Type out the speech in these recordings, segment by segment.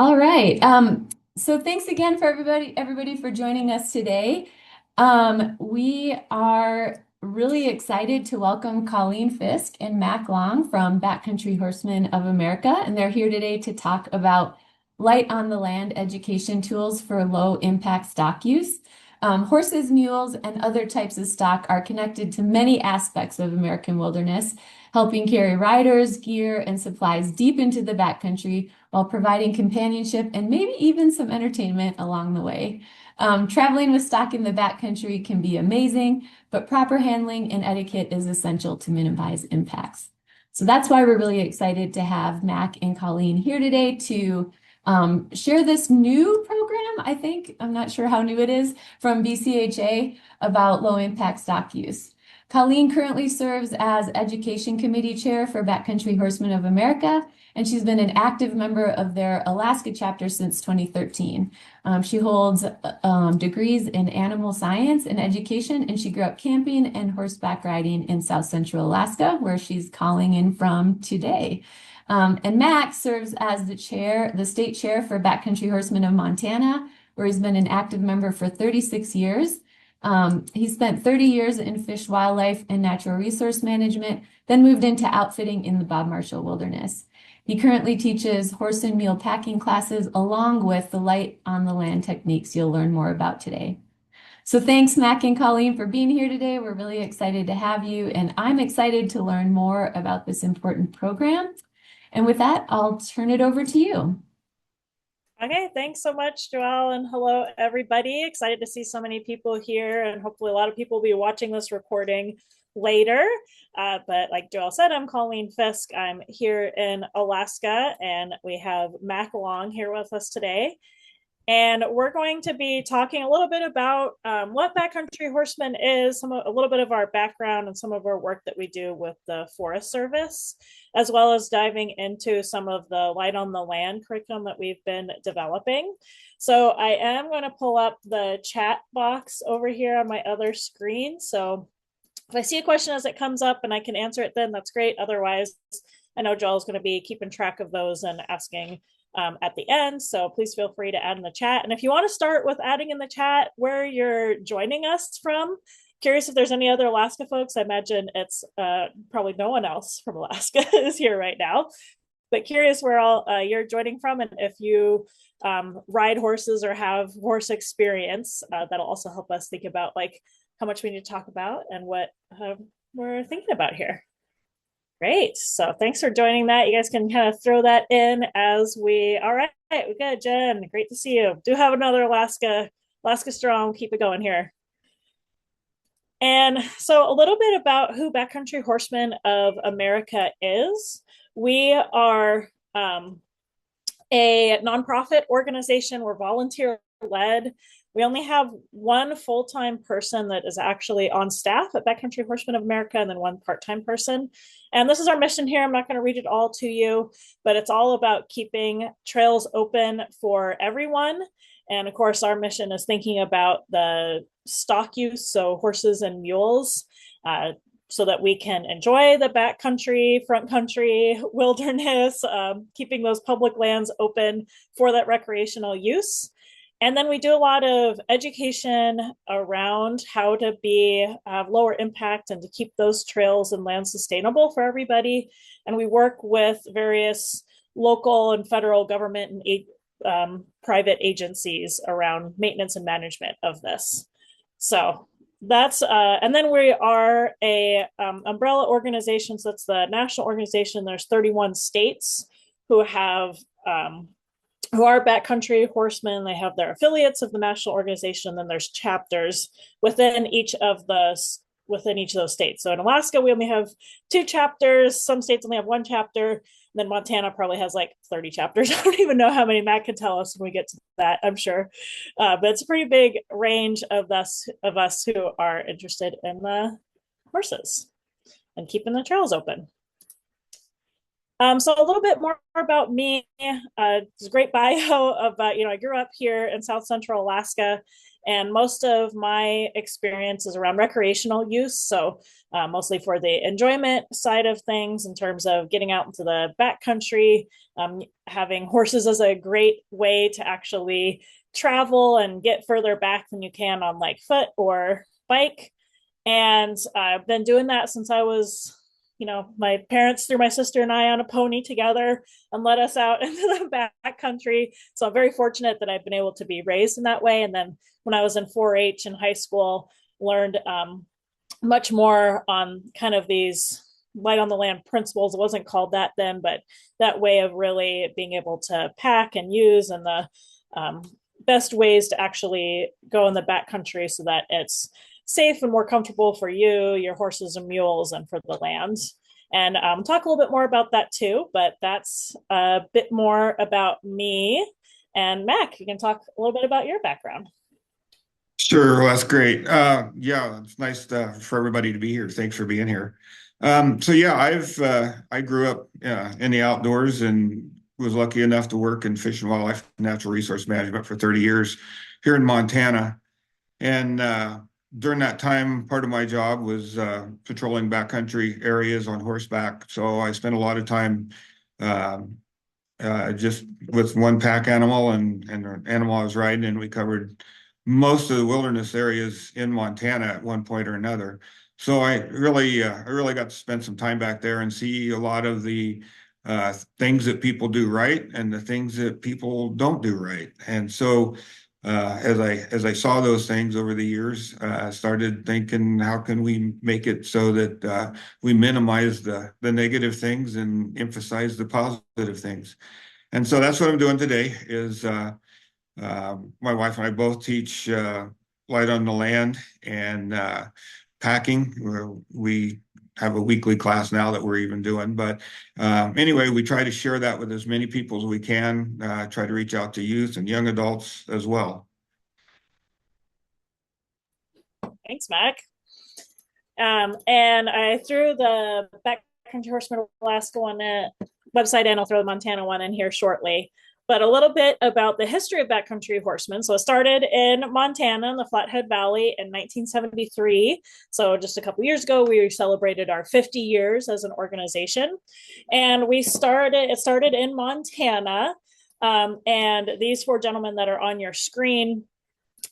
All right. So thanks again for everybody for joining us today. We are really excited to welcome Colleen Fisk and Mack Long from Backcountry Horsemen of America, and they're here today to talk about light on the land education tools for low impact stock use. Horses, mules, and other types of stock are connected to many aspects of American wilderness, helping carry riders, gear, and supplies deep into the backcountry while providing companionship and maybe even some entertainment along the way. Traveling with stock in the backcountry can be amazing, but proper handling and etiquette is essential to minimize impacts. So that's why we're really excited to have Mac and Colleen here today to share this new program, I think, I'm not sure how new it is, from BCHA about low impact stock use. Colleen currently serves as Education Committee Chair for Backcountry Horsemen of America, and she's been an active member of their Alaska chapter since 2013. She holds degrees in animal science and education, and she grew up camping and horseback riding in South Central Alaska, where she's calling in from today. And Max serves as the state chair for Backcountry Horsemen of Montana, where he's been an active member for 36 years. He spent 30 years in fish, wildlife, and natural resource management, then moved into outfitting in the Bob Marshall Wilderness. He currently teaches horse and mule packing classes along with the light on the land techniques you'll learn more about today. So thanks, Mac and Colleen, for being here today. We're really excited to have you, and I'm excited to learn more about this important program. And with that, I'll turn it over to you. Okay, thanks so much, Joelle, and hello, everybody. Excited to see so many people here, and hopefully a lot of people will be watching this recording later. But like Joelle said, I'm Colleen Fisk. I'm here in Alaska, and we have Mack Long here with us today. And we're going to be talking a little bit about what Backcountry Horseman is, a little bit of our background and some of our work that we do with the Forest Service, as well as diving into some of the Light on the Land curriculum that we've been developing. So I am going to pull up the chat box over here on my other screen. So if I see a question as it comes up and I can answer it, then that's great. Otherwise, I know Joel's going to be keeping track of those and asking at the end. So please feel free to add in the chat. And if you want to start with adding in the chat where you're joining us from, curious if there's any other Alaska folks. I imagine it's probably no one else from Alaska is here right now. But curious where all you're joining from, and if you ride horses or have horse experience, that'll also help us think about like how much we need to talk about and what we're thinking about here. Great. So thanks for joining that. You guys can kind of throw that in as all right, we got Jen. Great to see you. Do have another Alaska Strong. Keep it going here. And so a little bit about who Backcountry Horsemen of America is. We are a nonprofit organization. We're volunteer led. We only have one full-time person that is actually on staff at Backcountry Horsemen of America, and then one part-time person. And this is our mission here. I'm not going to read it all to you, but it's all about keeping trails open for everyone. And of course, our mission is thinking about the stock use, so horses and mules, so that we can enjoy the backcountry, front country, wilderness, keeping those public lands open for that recreational use. And then we do a lot of education around how to have lower impact and to keep those trails and lands sustainable for everybody. And we work with various local and federal government and private agencies around maintenance and management of this. So that's and then we are a umbrella organization. So that's the national organization. There's 31 states who have who are backcountry horsemen. They have their affiliates of the national organization. Then there's chapters within each of those states. So in Alaska, we only have 2 chapters. Some states only have 1 chapter. And then Montana probably has like 30 chapters. I don't even know how many. Matt can tell us when we get to that, I'm sure. But it's a pretty big range of us who are interested in the horses and keeping the trails open. So a little bit more about me. It's a great bio about, I grew up here in South Central Alaska, And most of my experience is around recreational use. So, mostly for the enjoyment side of things in terms of getting out into the backcountry, having horses as a great way to actually travel and get further back than you can on like foot or bike. And I've been doing that since I was, my parents threw my sister and I on a pony together and let us out into the back country. So I'm very fortunate that I've been able to be raised in that way. And then when I was in 4-H in high school, learned much more on kind of these light on the land principles. It wasn't called that then, but that way of really being able to pack and use and the best ways to actually go in the backcountry so that it's safe and more comfortable for you, your horses and mules, and for the land. And talk a little bit more about that too, but that's a bit more about me. And Mac, you can talk a little bit about your background. Sure, well, that's great. Yeah, it's nice for everybody to be here. Thanks for being here. So yeah, I grew up in the outdoors and was lucky enough to work in fish and wildlife natural resource management for 30 years here in Montana. And during that time, part of my job was patrolling backcountry areas on horseback. So I spent a lot of time uh, just with one pack animal and the animal I was riding, and we covered most of the wilderness areas in Montana at one point or another. So I really got to spend some time back there and see a lot of the things that people do right and the things that people don't do right. And so as I saw those things over the years, I started thinking, how can we make it so that we minimize the negative things and emphasize the positive things? And so that's what I'm doing today. Is My wife and I both teach light on the land and packing. We have a weekly class now that we're even doing. But anyway, we try to share that with as many people as we can, try to reach out to youth and young adults as well. Thanks, Mac. And I threw the Backcountry Horsemen of Alaska one website in. I'll throw the Montana one in here shortly. But a little bit about the history of backcountry horsemen. So it started in Montana in the Flathead Valley in 1973. So just a couple years ago, we celebrated our 50 years as an organization. And it started in Montana. And these four gentlemen that are on your screen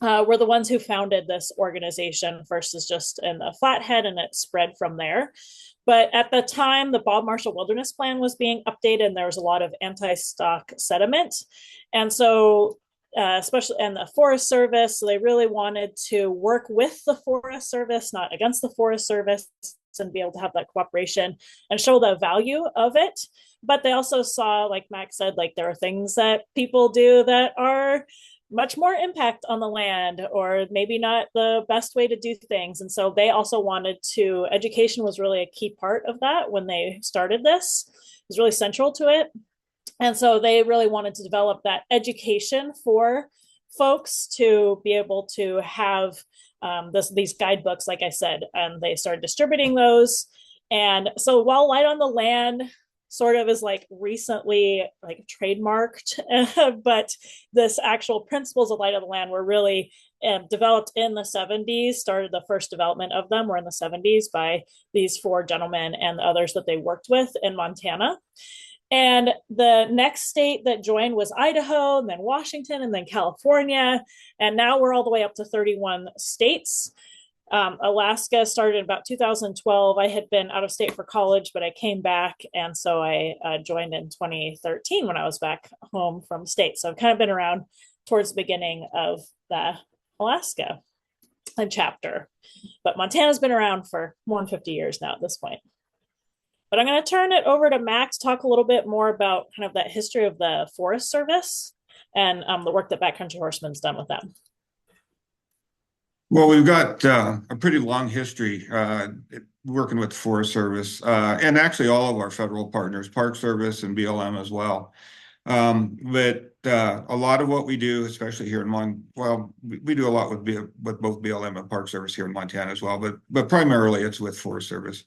were the ones who founded this organization versus just in the Flathead, and it spread from there. But at the time, the Bob Marshall Wilderness Plan was being updated, and there was a lot of anti-stock sediment. And so, especially and the Forest Service, so they really wanted to work with the Forest Service, not against the Forest Service, and be able to have that cooperation and show the value of it. But they also saw, like Max said, like there are things that people do that are much more impact on the land or maybe not the best way to do things. And so they also wanted to, education was really a key part of that when they started this. It was really central to it. And so they really wanted to develop that education for folks to be able to have these guidebooks, like I said, and they started distributing those. And so while Light on the Land sort of is like recently like trademarked, but this actual principles of Light of the Land were really developed in the 70s, started the first development of them were in the 70s by these four gentlemen and the others that they worked with in Montana. And the next state that joined was Idaho, and then Washington, and then California. And now we're all the way up to 31 states. Alaska started in about 2012. I had been out of state for college, but I came back. And so I joined in 2013 when I was back home from state. So I've kind of been around towards the beginning of the Alaska chapter. But Montana's been around for more than 50 years now at this point. But I'm going to turn it over to Max, talk a little bit more about kind of that history of the Forest Service and the work that Backcountry Horsemen's done with them. Well, we've got a pretty long history working with the Forest Service and actually all of our federal partners, Park Service and BLM as well. But a lot of what we do, especially here in we do a lot with both BLM and Park Service here in Montana as well, but primarily it's with Forest Service.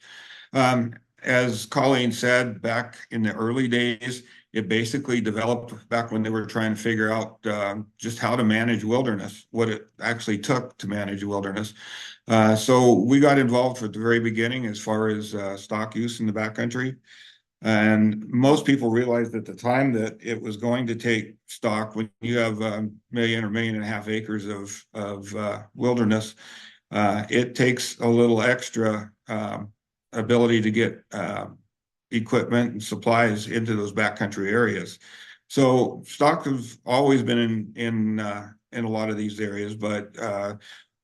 as Colleen said, back in the early days, it basically developed back when they were trying to figure out just how to manage wilderness, what it actually took to manage wilderness. So we got involved at the very beginning as far as stock use in the backcountry. And most people realized at the time that it was going to take stock when you have a million or million and a half acres of wilderness. It takes a little extra ability to get equipment and supplies into those backcountry areas. So stock has always been in a lot of these areas, but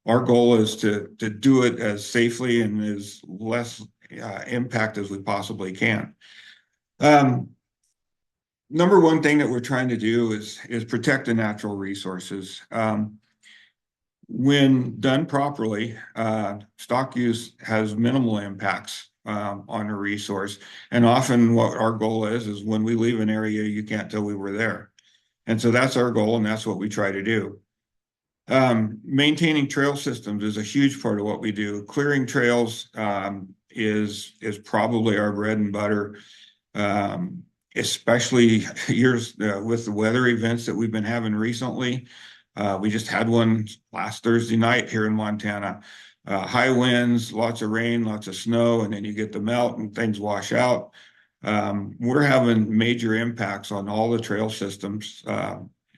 our goal is to do it as safely and as less impact as we possibly can. Number one thing that we're trying to do is protect the natural resources. When done properly, stock use has minimal impacts on a resource. And often what our goal is when we leave an area, you can't tell we were there. And so that's our goal, and that's what we try to do. Maintaining trail systems is a huge part of what we do. Clearing trails is probably our bread and butter, especially years with the weather events that we've been having recently. We just had one last Thursday night here in Montana. High winds, lots of rain, lots of snow, and then you get the melt and things wash out. We're having major impacts on all the trail systems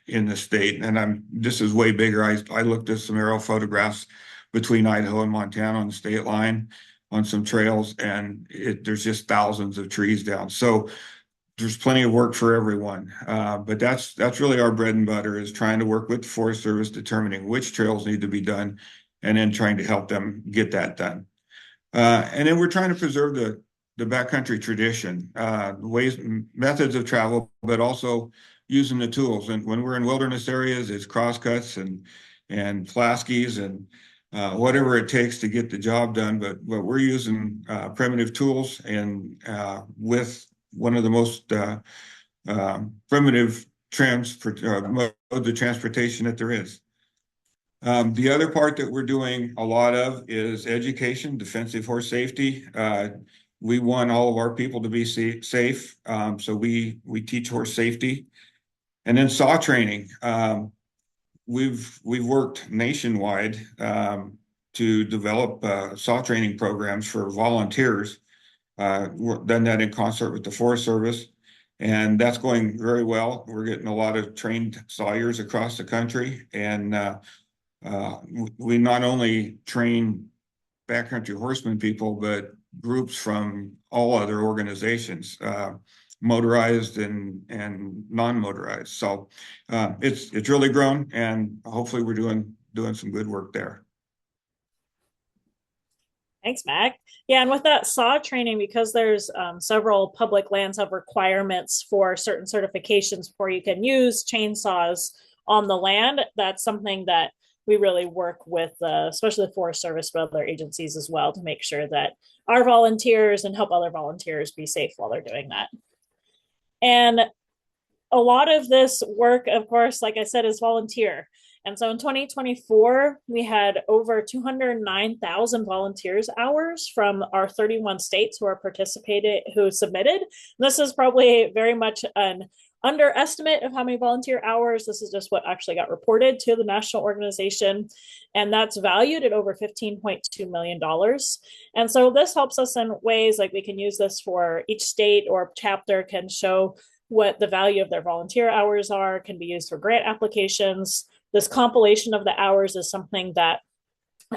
in the state, and this is way bigger. I looked at some aerial photographs between Idaho and Montana on the state line on some trails, and there's just thousands of trees down. So there's plenty of work for everyone, but that's really our bread and butter, is trying to work with the Forest Service, determining which trails need to be done, and then trying to help them get that done. And then we're trying to preserve the backcountry tradition, ways, methods of travel, but also using the tools. And when we're in wilderness areas, it's crosscuts and flaskies and whatever it takes to get the job done. But we're using primitive tools, and with one of the most primitive modes of transportation that there is. The other part that we're doing a lot of is education, defensive horse safety. We want all of our people to be safe, so we teach horse safety. And then saw training. We've worked nationwide to develop saw training programs for volunteers. Done that in concert with the Forest Service, and that's going very well. We're getting a lot of trained sawyers across the country, and we not only train backcountry horseman people, but groups from all other organizations, motorized and non-motorized. So it's really grown, and hopefully we're doing some good work there. Thanks, Mac. Yeah, and with that saw training, because there's several public lands have requirements for certain certifications before you can use chainsaws on the land, that's something that we really work with, especially the Forest Service, but other agencies as well, to make sure that our volunteers and help other volunteers be safe while they're doing that. And a lot of this work, of course, like I said, is volunteer. And so in 2024, we had over 209,000 volunteers hours from our 31 states who submitted. And this is probably very much an underestimate of how many volunteer hours. This is just what actually got reported to the national organization. And that's valued at over $15.2 million. And so this helps us in ways like we can use this for each state or chapter can show what the value of their volunteer hours are, can be used for grant applications. This compilation of the hours is something that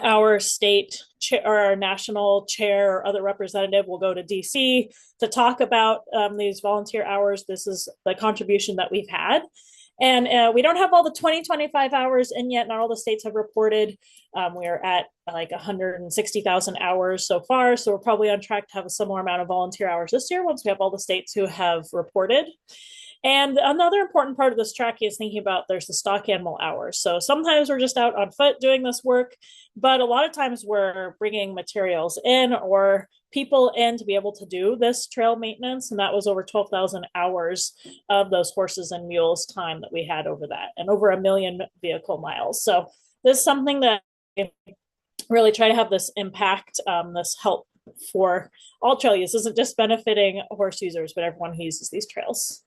our state or our national chair or other representative will go to DC to talk about these volunteer hours. This is the contribution that we've had. And we don't have all the 2025 hours in yet. Not all the states have reported. We're at like 160,000 hours so far. So we're probably on track to have a similar amount of volunteer hours this year once we have all the states who have reported. And another important part of this track is thinking about there's the stock animal hours. So sometimes we're just out on foot doing this work, but a lot of times we're bringing materials in or people in to be able to do this trail maintenance. And that was over 12,000 hours of those horses and mules time that we had over that, and over 1 million vehicle miles. So this is something that really try to have this impact, this help for all trail use. This isn't just benefiting horse users, but everyone who uses these trails.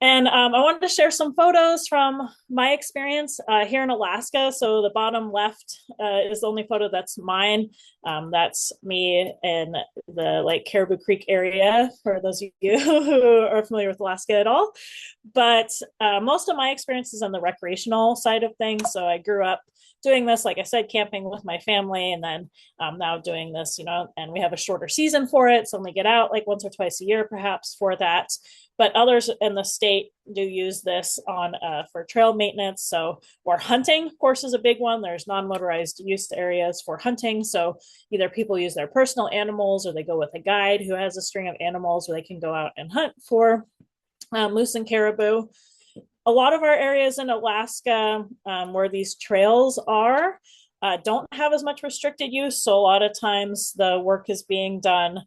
And I wanted to share some photos from my experience here in Alaska. So the bottom left is the only photo that's mine. That's me in the like Caribou Creek area, for those of you who are familiar with Alaska at all. But most of my experience is on the recreational side of things. So I grew up doing this, like I said, camping with my family, and then now doing this, and we have a shorter season for it. So only get out like once or twice a year, perhaps, for that. But others in the state do use this on for trail maintenance. So, or hunting, of course, is a big one. There's non-motorized use areas for hunting. So either people use their personal animals, or they go with a guide who has a string of animals where they can go out and hunt for moose and caribou. A lot of our areas in Alaska where these trails are don't have as much restricted use. So a lot of times the work is being done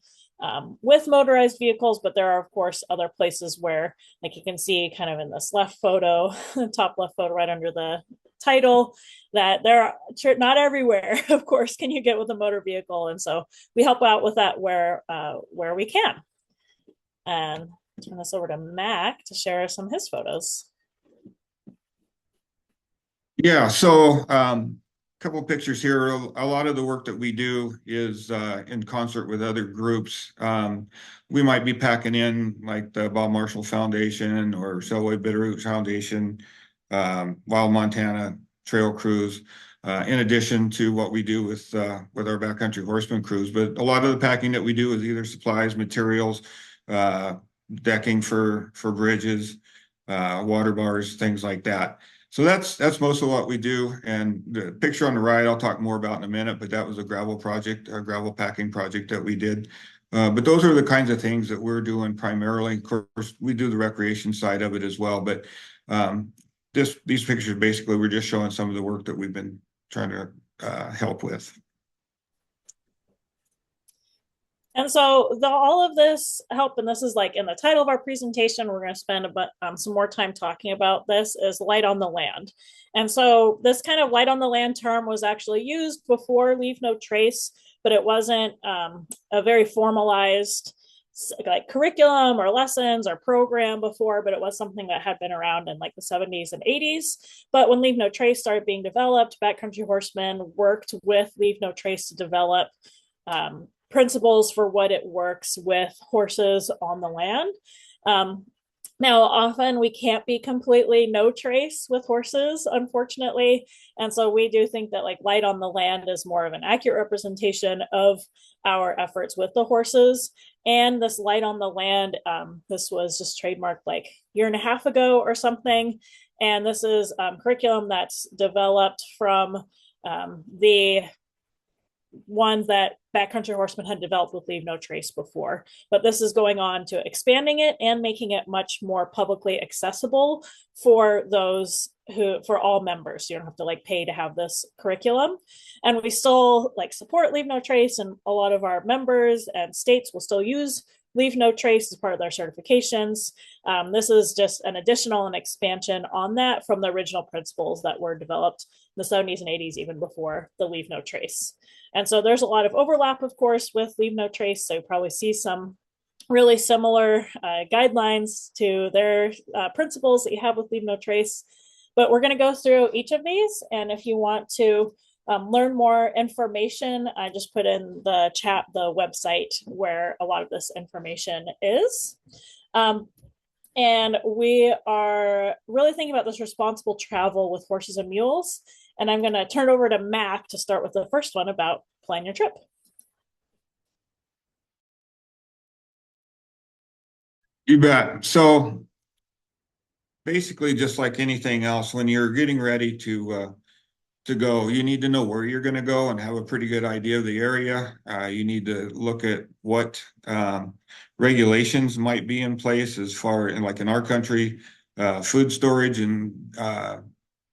with motorized vehicles, but there are, of course, other places where, like you can see kind of in this left photo, top left photo right under the title, that there are not everywhere, of course, can you get with a motor vehicle. And so we help out with that where we can. And turn this over to Mac to share some of his photos. Yeah, so couple of pictures here. A lot of the work that we do is in concert with other groups. We might be packing in like the Bob Marshall Foundation or Selway Bitterroot Foundation, Wild Montana Trail Crews, in addition to what we do with our Backcountry Horseman crews. But a lot of the packing that we do is either supplies, materials, decking for bridges, water bars, things like that. So that's most of what we do. And the picture on the right, I'll talk more about in a minute, but that was a gravel project, a gravel packing project that we did. But those are the kinds of things that we're doing primarily. Of course, we do the recreation side of it as well. But these pictures, basically, we're just showing some of the work that we've been trying to help with. And so all of this help, and this is like in the title of our presentation, we're going to spend some more time talking about this, is light on the land. And so this kind of light on the land term was actually used before Leave No Trace, but it wasn't a very formalized like curriculum or lessons or program before, but it was something that had been around in like the 70s and 80s. But when Leave No Trace started being developed, Backcountry Horsemen worked with Leave No Trace to develop principles for what it works with horses on the land. Now, often we can't be completely no trace with horses, unfortunately. And so we do think that like light on the land is more of an accurate representation of our efforts with the horses. And this light on the land, this was just trademarked like a year and a half ago or something. And this is curriculum that's developed from the ones that Backcountry Horsemen had developed with Leave No Trace before. But this is going on to expanding it and making it much more publicly accessible for those for all members. You don't have to like pay to have this curriculum. And we still like support Leave No Trace, and a lot of our members and states will still use Leave No Trace as part of their certifications. This is just an additional and expansion on that from the original principles that were developed in the 70s and 80s, even before the Leave No Trace. And so there's a lot of overlap, of course, with Leave No Trace. So you probably see some really similar guidelines to their principles that you have with Leave No Trace. But we're going to go through each of these. And if you want to learn more information, I just put in the chat the website where a lot of this information is. And we are really thinking about this responsible travel with horses and mules. And I'm going to turn over to Mac to start with the first one about plan your trip. You bet. So basically, just like anything else, when you're getting ready to go, you need to know where you're going to go and have a pretty good idea of the area. You need to look at what regulations might be in place as far as, like in our country, food storage and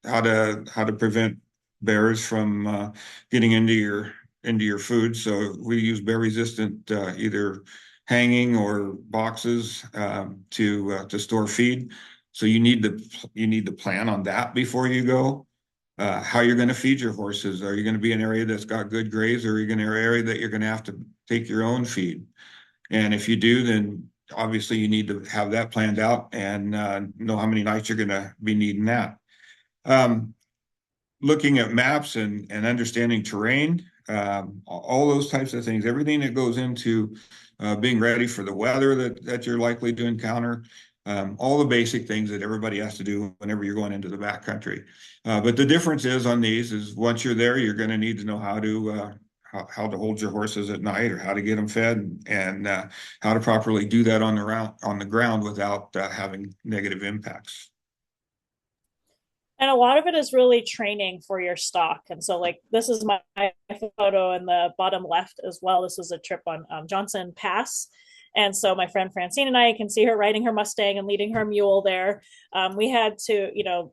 how to prevent bears from getting into your food. So we use bear resistant either hanging or boxes to store feed. So you need to plan on that before you go. how you're going to feed your horses. Are you going to be in an area that's got good graze, or are you going to be in an area that you're going to have to take your own feed? And if you do, then obviously you need to have that planned out and know how many nights you're going to be needing that. Looking at maps and understanding terrain, all those types of things, everything that goes into being ready for the weather that you're likely to encounter, all the basic things that everybody has to do whenever you're going into the backcountry. But the difference is on these is once you're there, you're going to need to know how to hold your horses at night, or how to get them fed, and how to properly do that on the ground without having negative impacts. And a lot of it is really training for your stock. And so, like, this is my photo in the bottom left as well. This was a trip on Johnson Pass. And so my friend Francine and I can see her riding her Mustang and leading her mule there. We had to,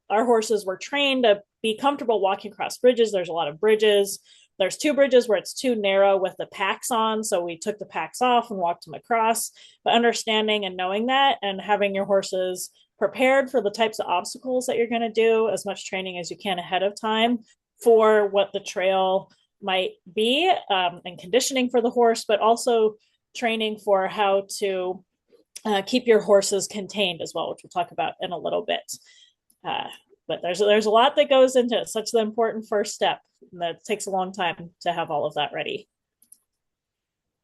our horses were trained to be comfortable walking across bridges. There's a lot of bridges. There's two bridges where it's too narrow with the packs on. So we took the packs off and walked them across. But understanding and knowing that, and having your horses prepared for the types of obstacles that you're going to do, as much training as you can ahead of time for what the trail might be, and conditioning for the horse, but also training for how to keep your horses contained as well, which we'll talk about in a little bit. But there's a lot that goes into it. Such the important first step, and that takes a long time to have all of that ready.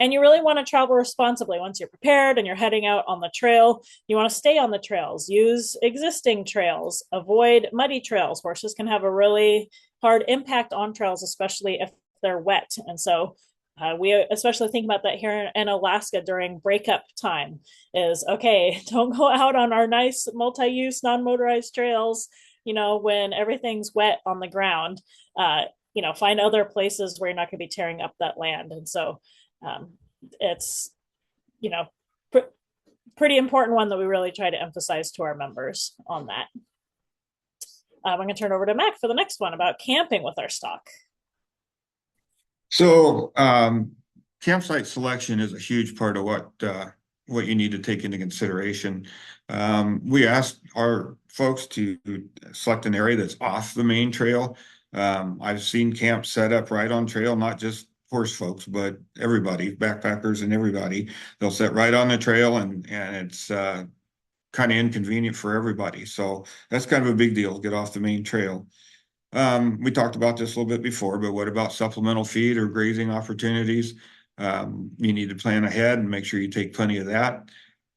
And you really want to travel responsibly. Once you're prepared and you're heading out on the trail, you want to stay on the trails, use existing trails, avoid muddy trails. Horses can have a really hard impact on trails, especially if they're wet. And so we especially think about that here in Alaska during breakup time is, okay, don't go out on our nice multi-use non-motorized trails, when everything's wet on the ground. Find other places where you're not going to be tearing up that land. And so it's, pretty important one that we really try to emphasize to our members on that. I'm going to turn over to Mac for the next one about camping with our stock. So campsite selection is a huge part of what you need to take into consideration. We asked our folks to select an area that's off the main trail. I've seen camps set up right on trail, not just horse folks, but everybody, backpackers and everybody. They'll sit right on the trail, and it's kind of inconvenient for everybody. So that's kind of a big deal, get off the main trail. We talked about this a little bit before, but what about supplemental feed or grazing opportunities? You need to plan ahead and make sure you take plenty of that.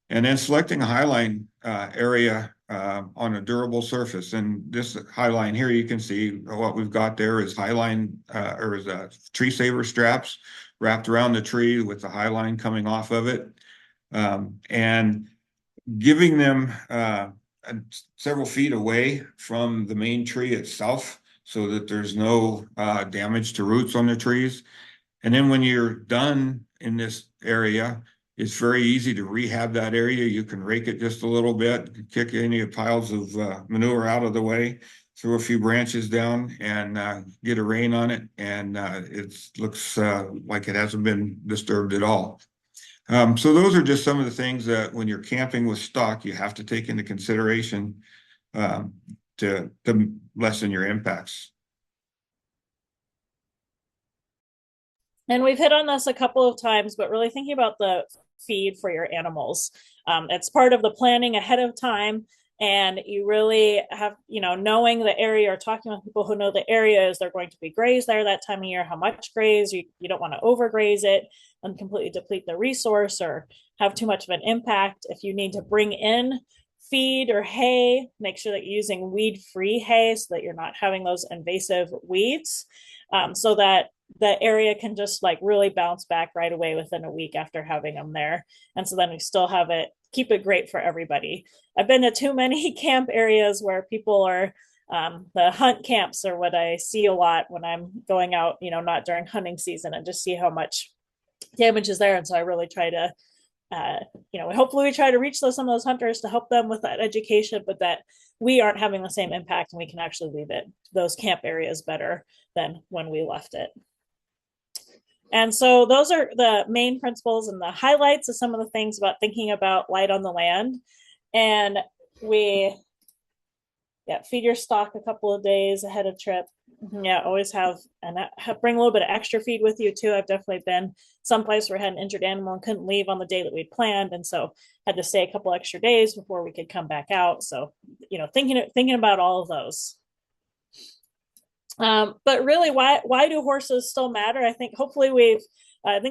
And then selecting a highline area on a durable surface. And this highline here, you can see what we've got there is highline or is tree saver straps wrapped around the tree with the highline coming off of it. And giving them several feet away from the main tree itself so that there's no damage to roots on the trees. And then when you're done in this area, it's very easy to rehab that area. You can rake it just a little bit, kick any piles of manure out of the way, throw a few branches down, and get a rain on it. And it looks like it hasn't been disturbed at all. So those are just some of the things that when you're camping with stock, you have to take into consideration to lessen your impacts. And we've hit on this a couple of times, but really thinking about the feed for your animals. It's part of the planning ahead of time. And you really have, knowing the area or talking with people who know the areas, they're going to be grazed there that time of year, how much graze, you don't want to overgraze it and completely deplete the resource or have too much of an impact. If you need to bring in feed or hay, make sure that you're using weed-free hay so that you're not having those invasive weeds, so that the area can just really bounce back right away within a week after having them there. And so then we still keep it great for everybody. I've been to too many camp areas where people are, the hunt camps are what I see a lot when I'm going out, not during hunting season, and just see how much damage is there. And so I really try to, hopefully we try to reach some of those hunters to help them with that education, but that we aren't having the same impact and we can actually leave those camp areas better than when we left it. And so those are the main principles and the highlights of some of the things about thinking about light on the land. And we feed your stock a couple of days ahead of trip. Yeah, always bring a little bit of extra feed with you too. I've definitely been someplace where I had an injured animal and couldn't leave on the day that we'd planned, and so had to stay a couple extra days before we could come back out. So, thinking about all of those. But really, why do horses still matter? I think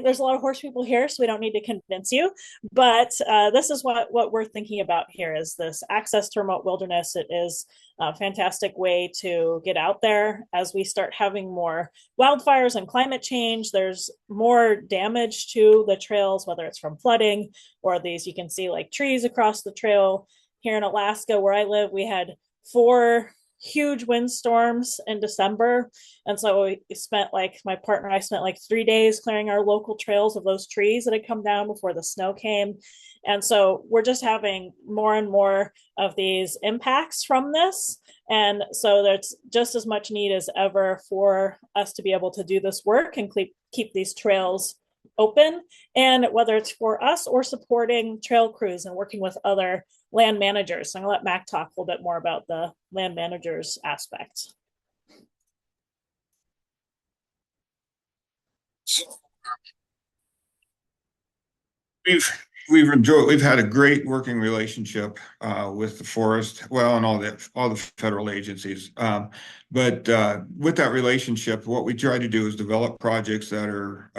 there's a lot of horse people here, so we don't need to convince you. But this is what we're thinking about here: is this access to remote wilderness. It is a fantastic way to get out there as we start having more wildfires and climate change. There's more damage to the trails, whether it's from flooding or these, you can see like trees across the trail. Here in Alaska, where I live, we had 4 huge windstorms in December. And so we spent my partner and I spent like 3 days clearing our local trails of those trees that had come down before the snow came. And so we're just having more and more of these impacts from this. And so there's just as much need as ever for us to be able to do this work and keep these trails open. And whether it's for us or supporting trail crews and working with other land managers. So I'm going to let Mac talk a little bit more about the land managers aspect. So we've had a great working relationship with the forest, well, and all the federal agencies. But with that relationship, what we try to do is develop projects that are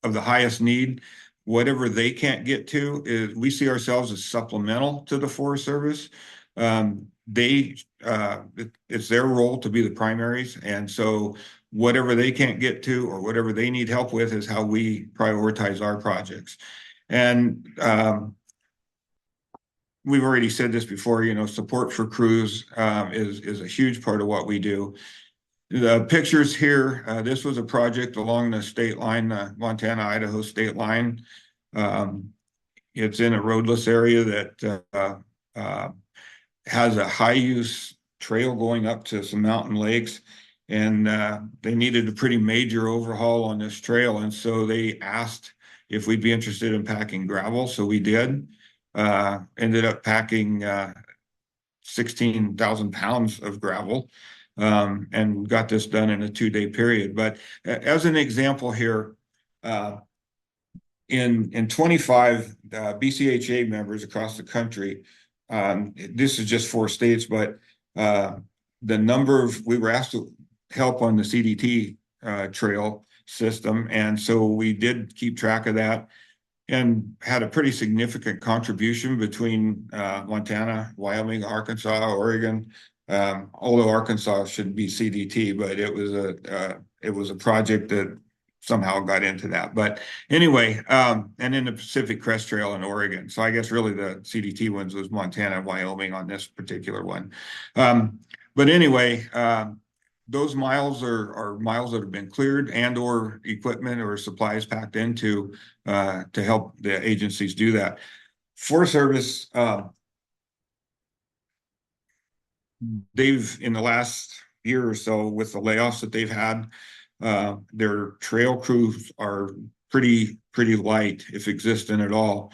of the highest need. Whatever they can't get to, we see ourselves as supplemental to the Forest Service. It's their role to be the primaries, and so whatever they can't get to or whatever they need help with is how we prioritize our projects. And we've already said this before, support for crews is a huge part of what we do. The pictures here, this was a project along the state line, the Montana-Idaho state line. It's in a roadless area that has a high-use trail going up to some mountain lakes. And they needed a pretty major overhaul on this trail. And so they asked if we'd be interested in packing gravel. So we did. Ended up packing 16,000 pounds of gravel and got this done in a 2-day period. But as an example here, in 25 BCHA members across the country, this is just 4 states, but we were asked to help on the CDT trail system. And so we did keep track of that and had a pretty significant contribution between Montana, Wyoming, Arkansas, Oregon. Although Arkansas shouldn't be CDT, but it was a project that somehow got into that. But anyway, and in the Pacific Crest Trail in Oregon. So I guess really the CDT ones was Montana and Wyoming on this particular one. But anyway, those miles are miles that have been cleared and or equipment or supplies packed into to help the agencies do that. Forest Service, they've, in the last year or so, with the layoffs that they've had, their trail crews are pretty light, if existent at all.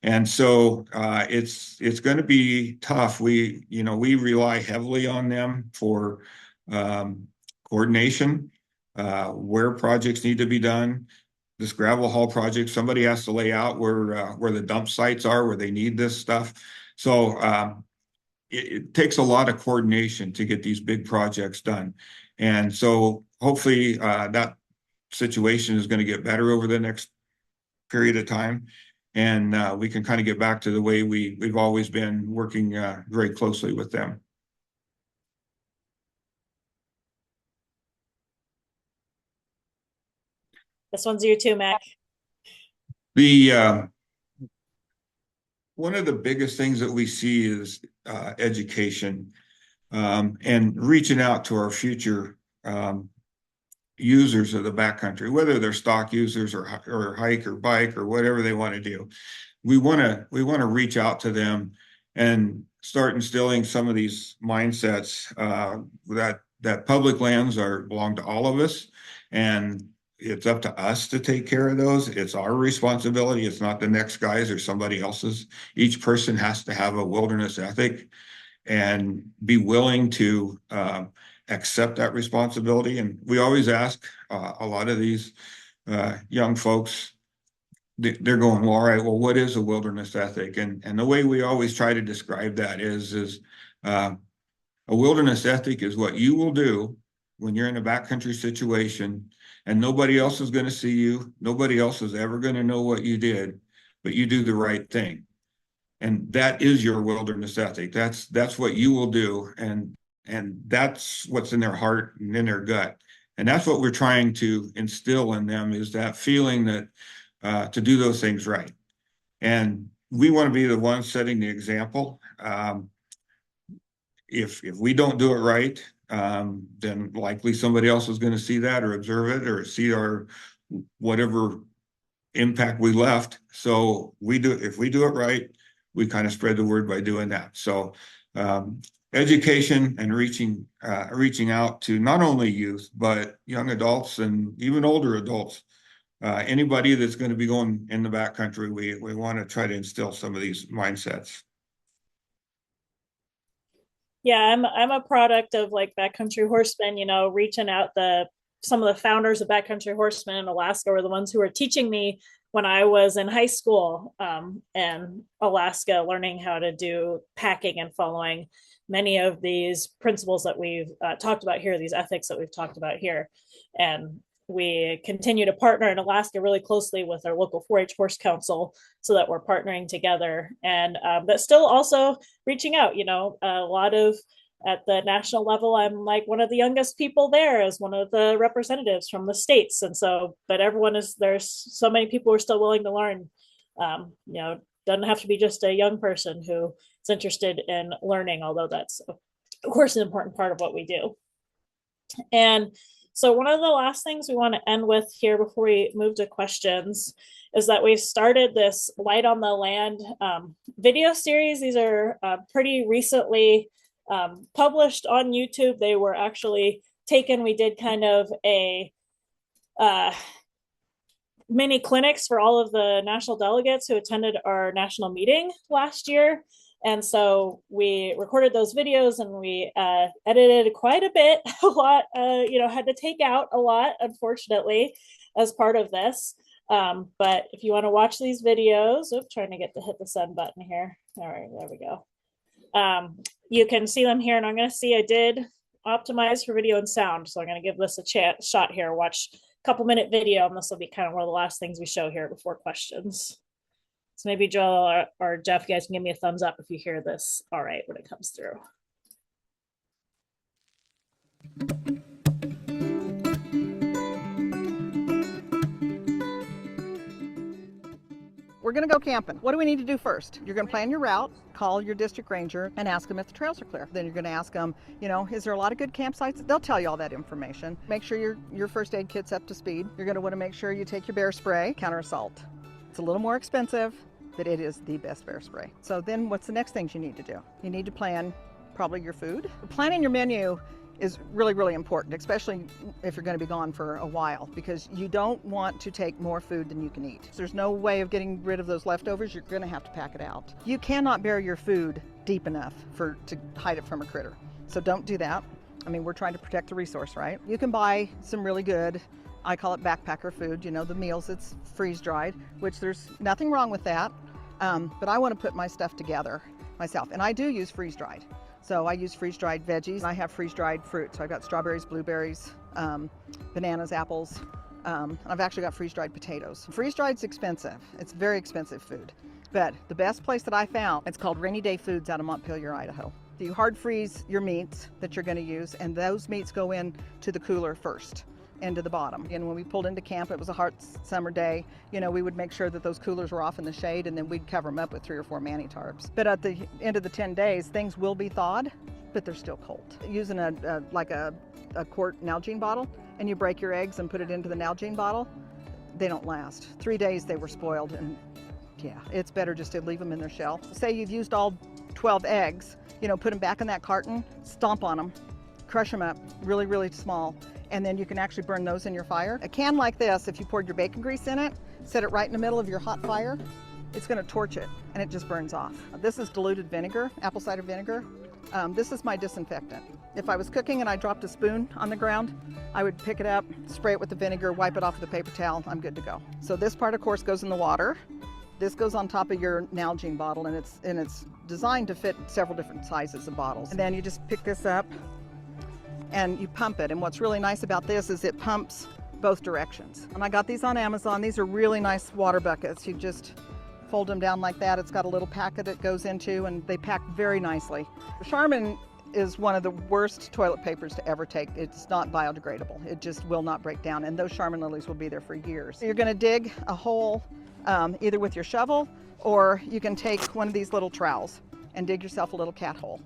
And so it's going to be tough. We rely heavily on them for coordination, where projects need to be done. This gravel haul project, somebody has to lay out where the dump sites are, where they need this stuff. So it takes a lot of coordination to get these big projects done. And so hopefully that situation is going to get better over the next period of time. And we can kind of get back to the way we've always been working very closely with them. This one's you too, Mac. One of the biggest things that we see is education and reaching out to our future users of the backcountry, whether they're stock users or hike or bike or whatever they want to do. We want to reach out to them and start instilling some of these mindsets that public lands belong to all of us, and it's up to us to take care of those. It's our responsibility. It's not the next guy's or somebody else's. Each person has to have a wilderness ethic and be willing to accept that responsibility. And we always ask a lot of these young folks, they're going, well, all right, well, what is a wilderness ethic? And the way we always try to describe that is a wilderness ethic is what you will do when you're in a backcountry situation and nobody else is going to see you. Nobody else is ever going to know what you did, but you do the right thing. And that is your wilderness ethic. That's what you will do. And that's what's in their heart and in their gut. And that's what we're trying to instill in them, is that feeling that to do those things right. And we want to be the ones setting the example. If we don't do it right, then likely somebody else is going to see that or observe it or see our whatever impact we left. So if we do it right, we kind of spread the word by doing that. So education and reaching out to not only youth, but young adults and even older adults. Anybody that's going to be going in the backcountry, we want to try to instill some of these mindsets. Yeah, I'm a product of like Backcountry Horsemen, reaching out. Some of the founders of Backcountry Horsemen in Alaska were the ones who were teaching me when I was in high school in Alaska, learning how to do packing and following many of these principles that we've talked about here, these ethics that we've talked about here. And we continue to partner in Alaska really closely with our local 4-H Horse Council so that we're partnering together. And but still also reaching out, a lot of at the national level, I'm like one of the youngest people there as one of the representatives from the states. And so, but there's so many people who are still willing to learn. Doesn't have to be just a young person who is interested in learning, although that's, of course, an important part of what we do. And so one of the last things we want to end with here before we move to questions is that we've started this Light on the Land video series. These are pretty recently published on YouTube. They were actually taken. We did kind of a mini clinics for all of the national delegates who attended our national meeting last year. And so we recorded those videos and we edited quite a bit, a lot, had to take out a lot, unfortunately, as part of this. But if you want to watch these videos, trying to hit the send button here. All right, there we go. You can see them here, and I'm going to see I did optimize for video and sound. So I'm going to give this a shot here, watch a couple-minute video, and this will be kind of one of the last things we show here before questions. So maybe Joel or Jeff, you guys can give me a thumbs up if you hear this all right when it comes through. We're going to go camping. What do we need to do first? You're going to plan your route, call your district ranger, and ask them if the trails are clear. Then you're going to ask them, is there a lot of good campsites? They'll tell you all that information. Make sure your first aid kit's up to speed. You're going to want to make sure you take your bear spray, counter assault. It's a little more expensive, but it is the best bear spray. So then what's the next things you need to do? You need to plan probably your food. Planning your menu is really, really important, especially if you're going to be gone for a while, because you don't want to take more food than you can eat. There's no way of getting rid of those leftovers. You're going to have to pack it out. You cannot bury your food deep enough to hide it from a critter. So don't do that. I mean, we're trying to protect the resource, right? You can buy some really good, I call it backpacker food, the meals that's freeze-dried, which there's nothing wrong with that. But I want to put my stuff together myself. And I do use freeze-dried. So I use freeze-dried veggies. I have freeze-dried fruit. So I've got strawberries, blueberries, bananas, apples. I've actually got freeze-dried potatoes. Freeze-dried's expensive. It's very expensive food. But the best place that I found, it's called Rainy Day Foods out of Montpelier, Idaho. You hard freeze your meats that you're going to use, and those meats go into the cooler first, into the bottom. And when we pulled into camp, it was a hot summer day, we would make sure that those coolers were off in the shade, and then we'd cover them up with 3 or 4 mani tarps. But at the end of the 10 days, things will be thawed, but they're still cold. Using a quart Nalgene bottle, and you break your eggs and put it into the Nalgene bottle, they don't last. 3 days they were spoiled, and yeah, it's better just to leave them in their shell. Say you've used all 12 eggs, put them back in that carton, stomp on them, crush them up really, really small, and then you can actually burn those in your fire. A can like this, if you poured your bacon grease in it, set it right in the middle of your hot fire, it's going to torch it, and it just burns off. This is diluted vinegar, apple cider vinegar. This is my disinfectant. If I was cooking and I dropped a spoon on the ground, I would pick it up, spray it with the vinegar, wipe it off with a paper towel, I'm good to go. So this part, of course, goes in the water. This goes on top of your Nalgene bottle, and it's designed to fit several different sizes of bottles. And then you just pick this up and you pump it. And what's really nice about this is it pumps both directions. And I got these on Amazon. These are really nice water buckets. You just fold them down like that. It's got a little packet it goes into, and they pack very nicely. Charmin is one of the worst toilet papers to ever take. It's not biodegradable. It just will not break down, and those Charmin lilies will be there for years. You're going to dig a hole either with your shovel, or you can take one of these little trowels and dig yourself a little cat hole.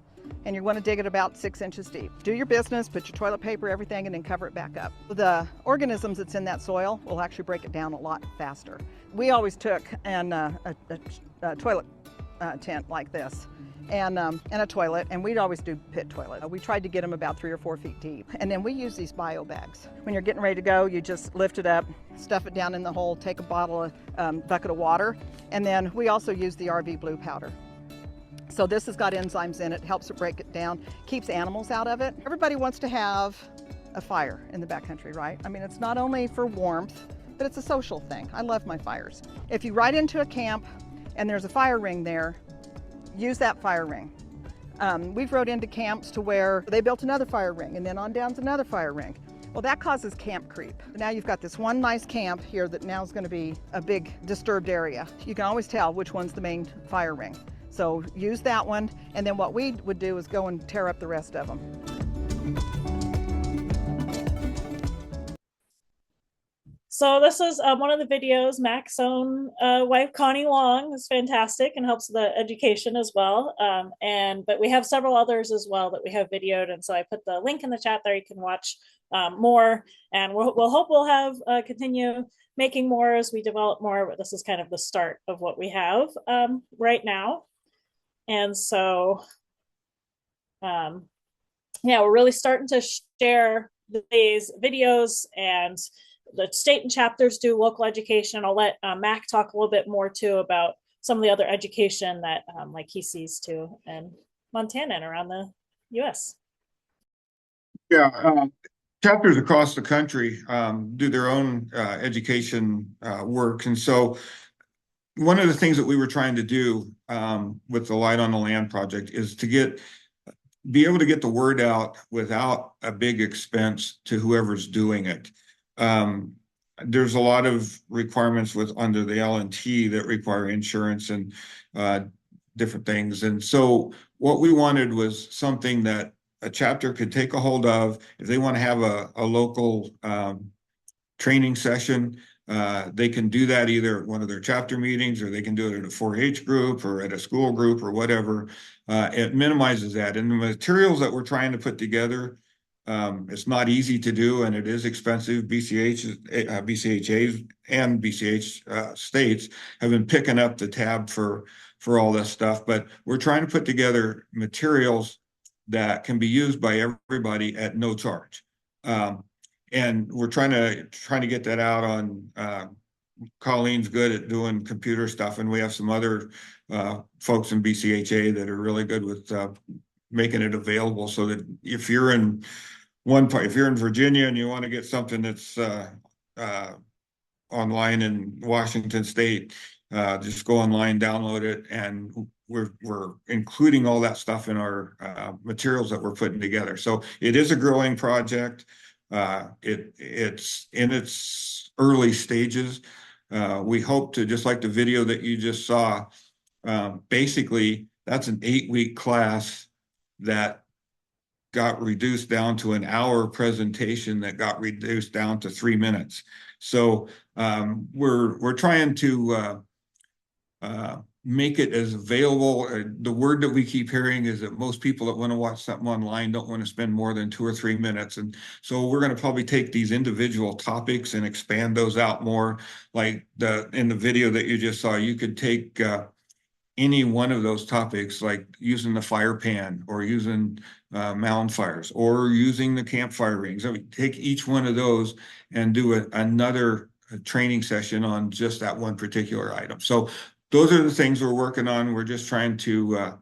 And you're going to dig it about 6 inches deep. Do your business, put your toilet paper, everything, and then cover it back up. The organisms that's in that soil will actually break it down a lot faster. We always took a toilet tent like this and a toilet, and we'd always do pit toilet. We tried to get them about 3 or 4 feet deep. And then we use these bio bags. When you're getting ready to go, you just lift it up, stuff it down in the hole, take a bucket of water, and then we also use the RV blue powder. So this has got enzymes in it, helps it break it down, keeps animals out of it. Everybody wants to have a fire in the backcountry, right? I mean, it's not only for warmth, but it's a social thing. I love my fires. If you ride into a camp and there's a fire ring there, use that fire ring. We've rode into camps to where they built another fire ring, and then on down's another fire ring. Well, that causes camp creep. Now you've got this one nice camp here that now is going to be a big disturbed area. You can always tell which one's the main fire ring. So use that one, and then what we would do is go and tear up the rest of them. So this is one of the videos. Mack's own wife, Connie Long, is fantastic and helps with the education as well. But we have several others as well that we have videoed, and so I put the link in the chat there. You can watch more, and we'll hope we'll have continue making more as we develop more. But this is kind of the start of what we have right now. And so, yeah, we're really starting to share these videos, and the state and chapters do local education. I'll let Mack talk a little bit more too about some of the other education that like he sees too in Montana and around the US. Yeah, chapters across the country do their own education work. And so one of the things that we were trying to do with the Light on the Land project is to be able to get the word out without a big expense to whoever's doing it. There's a lot of requirements under the L&T that require insurance and different things. And so what we wanted was something that a chapter could take a hold of if they want to have a local training session. They can do that either at one of their chapter meetings, or they can do it at a 4-H group or at a school group or whatever. It minimizes that. And the materials that we're trying to put together, it's not easy to do, and it is expensive. BCHAs and BCH states have been picking up the tab for all this stuff, but we're trying to put together materials that can be used by everybody at no charge. And we're trying to get that out on. Colleen's good at doing computer stuff, and we have some other folks in BCHA that are really good with making it available, so that if you're in Virginia and you want to get something that's online in Washington State, just go online, download it, and we're including all that stuff in our materials that we're putting together. So it is a growing project. It's in its early stages. We hope to, just like the video that you just saw, basically that's an 8-week class that got reduced down to an hour presentation that got reduced down to 3 minutes. So we're trying to make it as available. The word that we keep hearing is that most people that want to watch something online don't want to spend more than 2 or 3 minutes. And so we're going to probably take these individual topics and expand those out more. Like in the video that you just saw, you could take any one of those topics, like using the fire pan, or using mound fires, or using the campfire rings. I mean, take each one of those and do another training session on just that one particular item. So those are the things we're working on. We're just trying to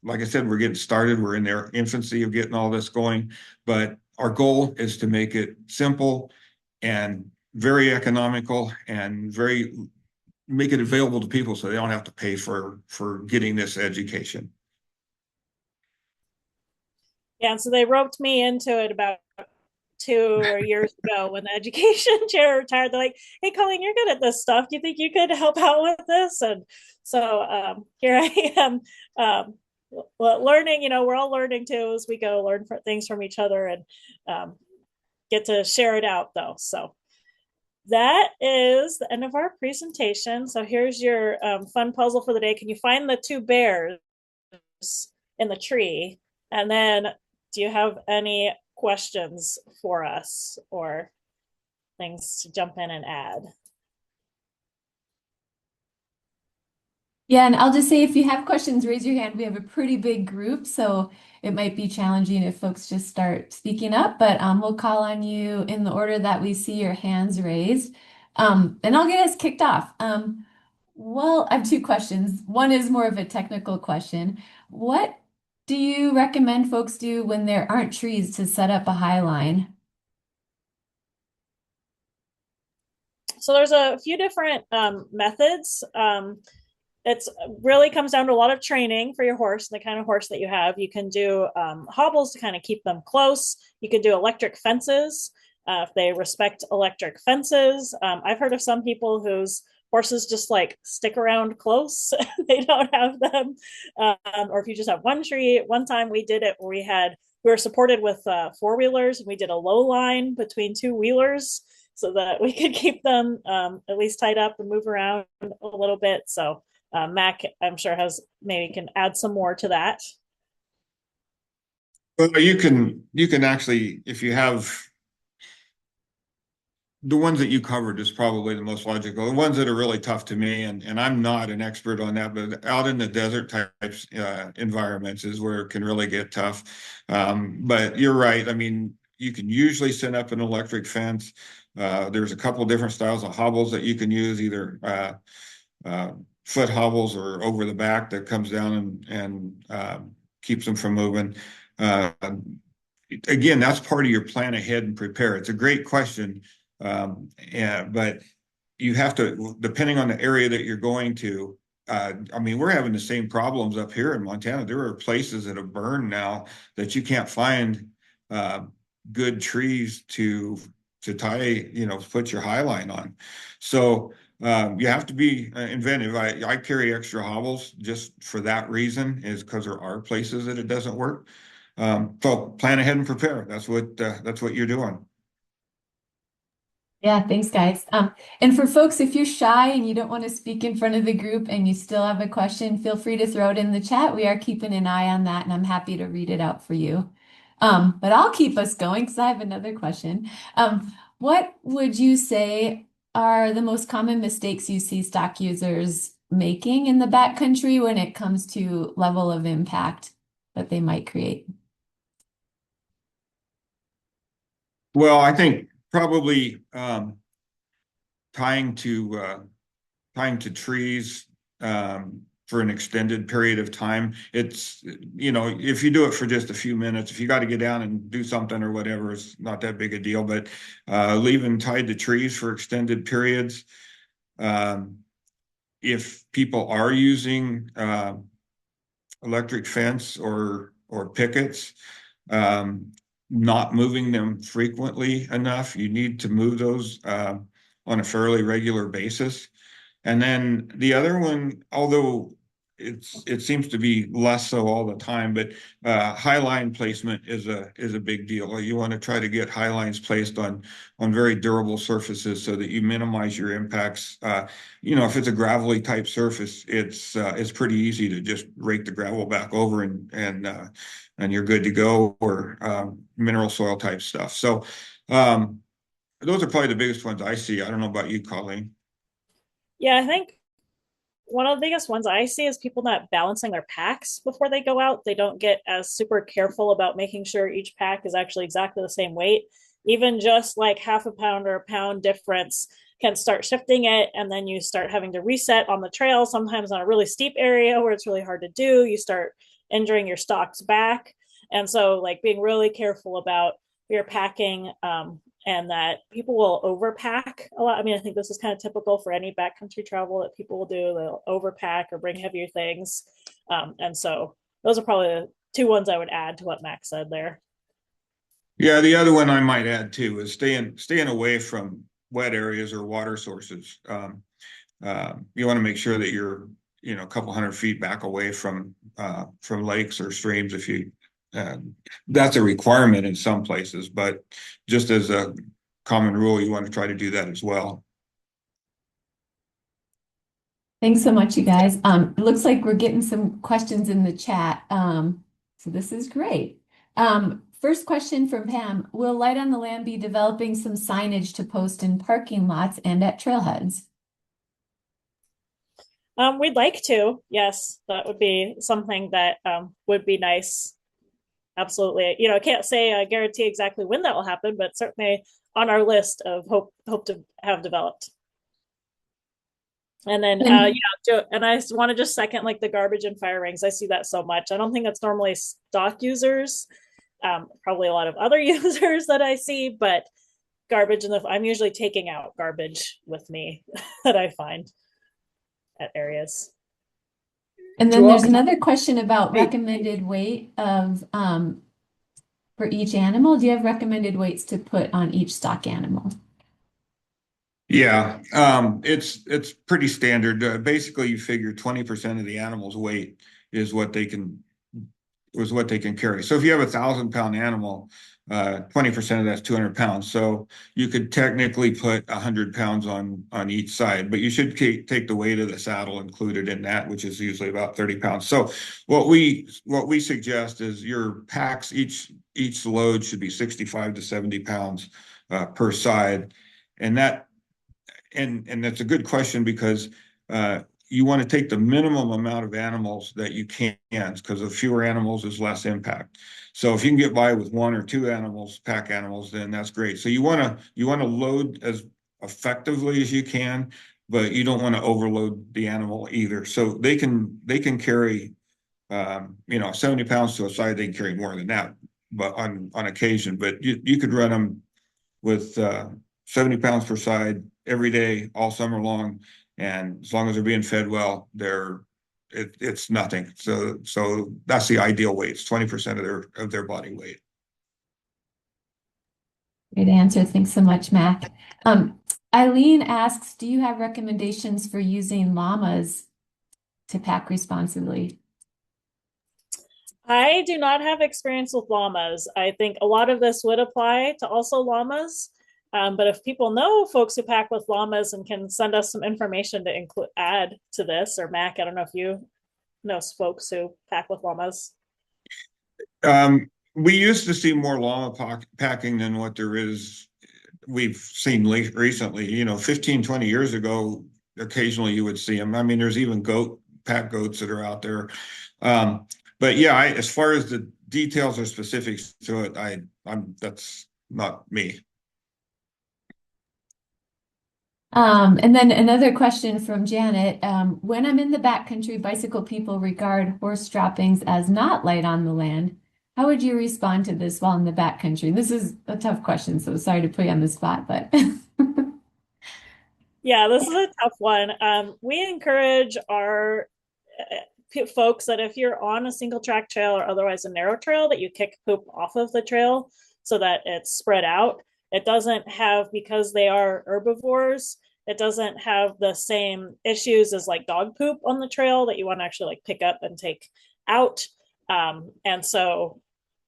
like I said, we're getting started. We're in their infancy of getting all this going, but our goal is to make it simple and very economical and make it available to people so they don't have to pay for getting this education. Yeah, and so they roped me into it about 2 years ago when the education chair retired. They're like, "Hey, Colleen, you're good at this stuff. Do you think you could help out with this?" And so here I am, learning. We're all learning too as we go, learn things from each other, and get to share it out though. So that is the end of our presentation. So here's your fun puzzle for the day. Can you find the two bears in the tree? And then do you have any questions for us or things to jump in and add? Yeah, and I'll just say if you have questions, raise your hand. We have a pretty big group, so it might be challenging if folks just start speaking up, but we'll call on you in the order that we see your hands raised. And I'll get us kicked off. Well, I have two questions. One is more of a technical question. What do you recommend folks do when there aren't trees to set up a high line? So there's a few different methods. It's really comes down to a lot of training for your horse and the kind of horse that you have. You can do hobbles to kind of keep them close. You can do electric fences if they respect electric fences. I've heard of some people whose horses just like stick around close. They don't have them. Or if you just have one tree. One time we did it where we were supported with four-wheelers, and we did a low line between two wheelers so that we could keep them at least tied up and move around a little bit. So Mack, I'm sure maybe can add some more to that. Well, you can actually, if you have the ones that you covered is probably the most logical. The ones that are really tough to me, and I'm not an expert on that, but out in the desert types environments is where it can really get tough. But you're right. I mean, you can usually set up an electric fence. There's a couple different styles of hobbles that you can use, either foot hobbles or over the back that comes down and keeps them from moving. Again, that's part of your plan ahead and prepare. It's a great question. But you have to, depending on the area that you're going to, I mean, we're having the same problems up here in Montana. There are places that have burned now that you can't find good trees to tie, put your high line on. So you have to be inventive. I carry extra hobbles just for that reason, is because there are places that it doesn't work. So plan ahead and prepare. That's what you're doing. Yeah, thanks, guys. And for folks, if you're shy and you don't want to speak in front of the group and you still have a question, feel free to throw it in the chat. We are keeping an eye on that, and I'm happy to read it out for you. But I'll keep us going because I have another question. What would you say are the most common mistakes you see stock users making in the backcountry when it comes to level of impact that they might create? Well, I think probably tying to trees for an extended period of time. It's, if you do it for just a few minutes, if you got to get down and do something or whatever, it's not that big a deal. But leaving tied to trees for extended periods, if people are using electric fence or pickets, not moving them frequently enough. You need to move those on a fairly regular basis. And then the other one, although it seems to be less so all the time, but high line placement is a big deal. You want to try to get high lines placed on very durable surfaces so that you minimize your impacts. If it's a gravelly type surface, it's pretty easy to just rake the gravel back over and you're good to go, or mineral soil type stuff. So those are probably the biggest ones I see. I don't know about you, Colleen. Yeah, I think one of the biggest ones I see is people not balancing their packs before they go out. They don't get as super careful about making sure each pack is actually exactly the same weight. Even just like half a pound or a pound difference can start shifting it. And then you start having to reset on the trail, sometimes on a really steep area where it's really hard to do. You start injuring your stocks back. And so like being really careful about your packing, and that people will overpack a lot. I mean, I think this is kind of typical for any backcountry travel that people will do. They'll overpack or bring heavier things. And so those are probably the two ones I would add to what Max said there. Yeah, the other one I might add too is staying away from wet areas or water sources. You want to make sure that you're, a couple 100 feet back away from lakes or streams if you that's a requirement in some places, but just as a common rule, you want to try to do that as well. Thanks so much, you guys. It looks like we're getting some questions in the chat. So this is great. First question from Pam. Will Light on the Land be developing some signage to post in parking lots and at trailheads? We'd like to, yes, that would be something that would be nice. Absolutely. I can't say I guarantee exactly when that will happen, but certainly on our list of hope to have developed. And then, and I want to just second like the garbage and fire rings. I see that so much. I don't think that's normally stock users, probably a lot of other users that I see, but garbage I'm usually taking out garbage with me that I find at areas. And then there's another question about recommended weight of for each animal. Do you have recommended weights to put on each stock animal? Yeah, it's pretty standard. Basically, you figure 20% of the animal's weight is what they can carry. So if you have a 1,000-pound animal, 20% of that's 200 pounds. So you could technically put 100 pounds on each side, but you should take the weight of the saddle included in that, which is usually about 30 pounds. So what we suggest is your packs, each load should be 65 to 70 pounds per side, and that's a good question because you want to take the minimum amount of animals that you can, because the fewer animals is less impact. So if you can get by with 1 or 2 animals, pack animals, then that's great. So you want to load as effectively as you can, but you don't want to overload the animal either. So they can carry 70 pounds to a side. They can carry more than that, but on occasion. But you could run them with 70 pounds per side every day, all summer long. And as long as they're being fed well, it's nothing. So that's the ideal weight. It's 20% of their body weight. Great answer. Thanks so much, Mac. Eileen asks, do you have recommendations for using llamas to pack responsibly? I do not have experience with llamas. I think a lot of this would apply to also llamas. But if people know folks who pack with llamas and can send us some information to add to this, or Mac, I don't know if you know folks who pack with llamas. We used to see more llama packing than what there is. We've seen recently, 15, 20 years ago, occasionally you would see them. I mean, there's even pack goats that are out there. But yeah, as far as the details or specifics to it, that's not me. And then another question from Janet. When I'm in the backcountry, bicycle people regard horse droppings as not light on the land. How would you respond to this while in the backcountry? This is a tough question, so sorry to put you on the spot, but. Yeah, this is a tough one. We encourage our folks that if you're on a single track trail or otherwise a narrow trail, that you kick poop off of the trail so that it's spread out. It doesn't have, because they are herbivores, it doesn't have the same issues as like dog poop on the trail that you want to actually like pick up and take out. And so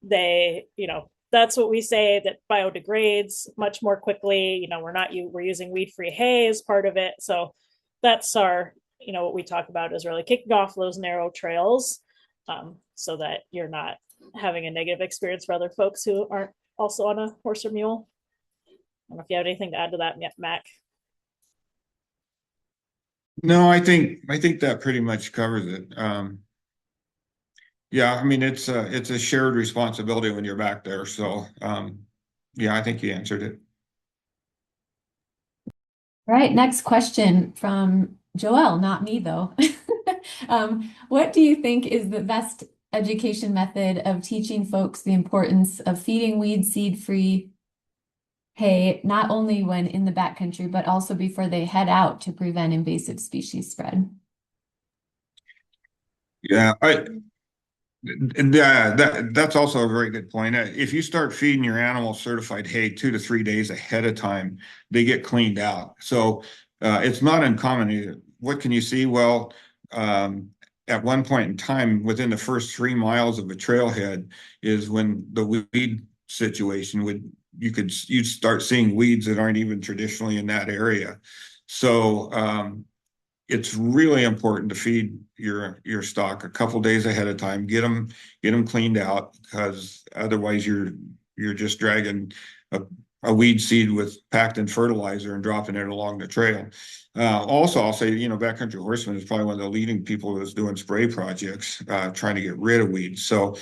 that's what we say, that biodegrades much more quickly. We're using weed-free hay as part of it. So that's our, what we talk about is really kicking off those narrow trails, so that you're not having a negative experience for other folks who aren't also on a horse or mule. I don't know if you have anything to add to that, Mac. No, I think that pretty much covers it. Yeah, I mean, it's a shared responsibility when you're back there. So, yeah, I think you answered it. All right, next question from Joelle, not me though. What do you think is the best education method of teaching folks the importance of feeding weed seed-free hay, not only when in the backcountry, but also before they head out to prevent invasive species spread. Yeah, that's also a very good point. If you start feeding your animals certified hay 2 to 3 days ahead of time, they get cleaned out. So it's not uncommon. What can you see? Well, at one point in time, within the first 3 miles of a trailhead, is when the weed situation you'd start seeing weeds that aren't even traditionally in that area. So it's really important to feed your stock a couple days ahead of time. Get them cleaned out, because otherwise you're just dragging a weed seed with packed in fertilizer and dropping it along the trail. Also, I'll say, Backcountry Horsemen is probably one of the leading people that's doing spray projects, trying to get rid of weeds. So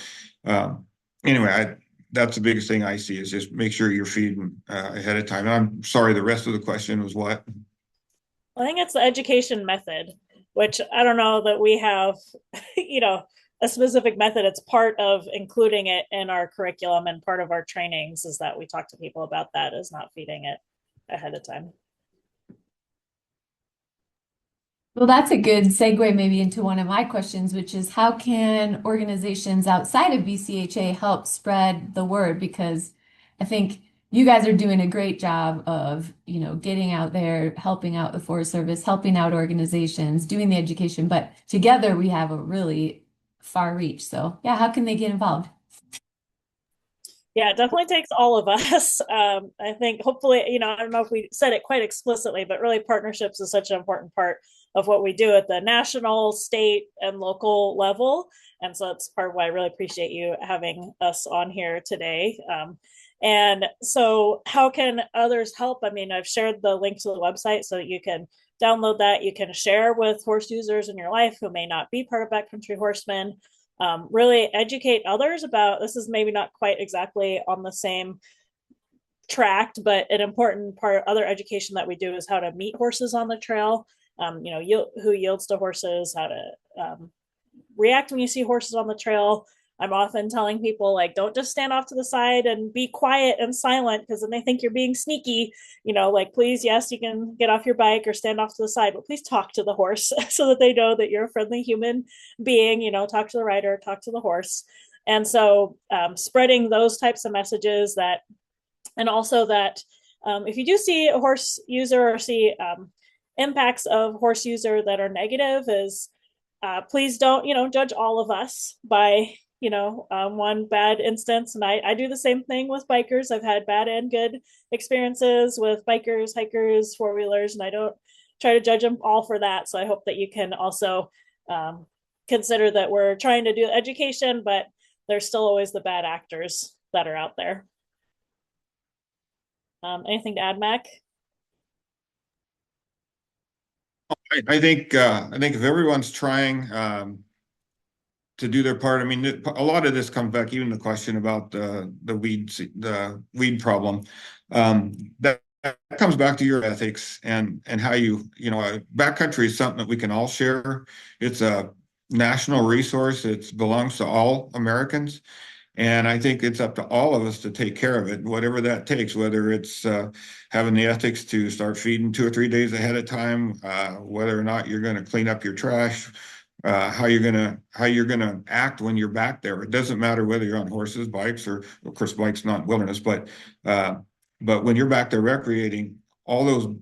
anyway, that's the biggest thing I see, is just make sure you're feeding ahead of time. And I'm sorry, the rest of the question was what? I think it's the education method, which I don't know that we have, a specific method. It's part of including it in our curriculum, and part of our trainings is that we talk to people about that, is not feeding it ahead of time. Well, that's a good segue maybe into one of my questions, which is how can organizations outside of BCHA help spread the word? Because I think you guys are doing a great job of, getting out there, helping out the Forest Service, helping out organizations, doing the education, but together we have a really far reach. So yeah, how can they get involved? Yeah, it definitely takes all of us. I think hopefully, I don't know if we said it quite explicitly, but really partnerships is such an important part of what we do at the national, state, and local level. And so that's part of why I really appreciate you having us on here today. And so, how can others help? I mean, I've shared the link to the website so that you can download that. You can share with horse users in your life who may not be part of Backcountry Horsemen. Really educate others about this. Is maybe not quite exactly on the same tract, but an important part of other education that we do is how to meet horses on the trail. Who yields to horses, how to react when you see horses on the trail. I'm often telling people, like, don't just stand off to the side and be quiet and silent, because then they think you're being sneaky. Like, please, yes, you can get off your bike or stand off to the side, but please talk to the horse so that they know that you're a friendly human being. Talk to the rider, talk to the horse. And so spreading those types of messages, and also that if you do see a horse user or see impacts of horse user that are negative, is please don't judge all of us by one bad instance. And I do the same thing with bikers. I've had bad and good experiences with bikers, hikers, four-wheelers, and I don't try to judge them all for that. So I hope that you can also consider that we're trying to do education, but there's still always the bad actors that are out there. Anything to add, Mac? I think if everyone's trying to do their part, I mean, a lot of this comes back, even the question about the weed problem. That comes back to your ethics and how backcountry is something that we can all share. It's a national resource. It belongs to all Americans. And I think it's up to all of us to take care of it, whatever that takes, whether it's having the ethics to start feeding 2 or 3 days ahead of time, whether or not you're going to clean up your trash, how you're gonna act when you're back there. It doesn't matter whether you're on horses, bikes, or of course bikes not wilderness, but when you're back there recreating, all those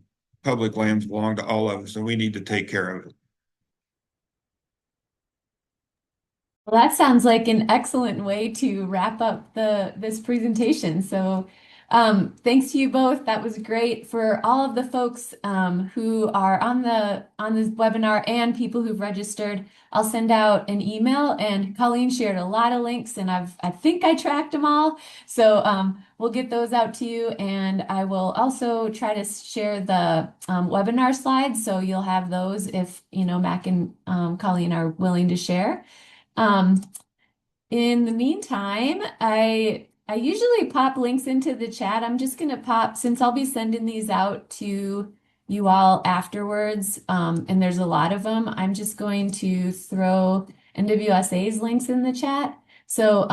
public lands belong to all of us, and we need to take care of it. Well, that sounds like an excellent way to wrap up this presentation. So, thanks to you both. That was great. For all of the folks who are on this webinar and people who've registered, I'll send out an email. And Colleen shared a lot of links, and I think I tracked them all. So we'll get those out to you, and I will also try to share the webinar slides, so you'll have those if Mac and Colleen are willing to share. Um, in the meantime, I usually pop links into the chat. I'm just gonna pop, since I'll be sending these out to you all afterwards, and there's a lot of them, I'm just going to throw NWSA's links in the chat. So,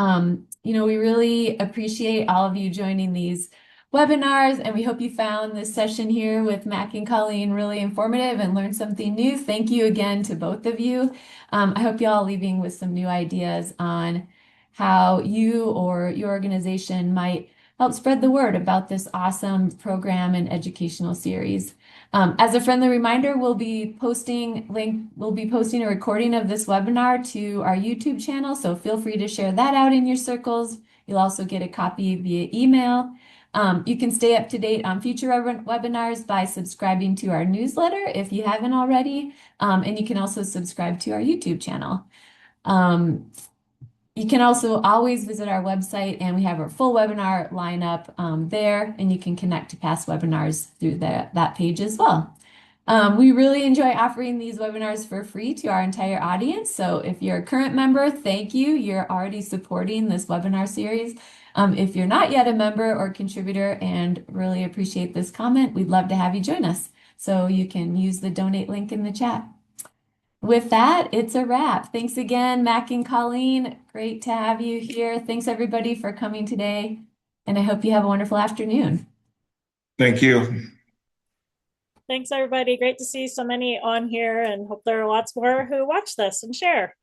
we really appreciate all of you joining these webinars, and we hope you found this session here with Mack and Colleen really informative and learned something new. Thank you again to both of you. I hope you all leaving with some new ideas on how you or your organization might help spread the word about this awesome program and educational series. As a friendly reminder, we'll be posting a recording of this webinar to our YouTube channel, so feel free to share that out in your circles. You'll also get a copy via email. You can stay up to date on future webinars by subscribing to our newsletter if you haven't already, and you can also subscribe to our YouTube channel. You can also always visit our website, and we have our full webinar lineup there, and you can connect to past webinars through that page as well. We really enjoy offering these webinars for free to our entire audience. So if you're a current member, thank you. You're already supporting this webinar series. If you're not yet a member or contributor and really appreciate this comment, we'd love to have you join us. So you can use the donate link in the chat. With that, it's a wrap. Thanks again, Mack and Colleen. Great to have you here. Thanks everybody for coming today, and I hope you have a wonderful afternoon. Thank you. Thanks, everybody. Great to see so many on here, and hope there are lots more who watch this and share.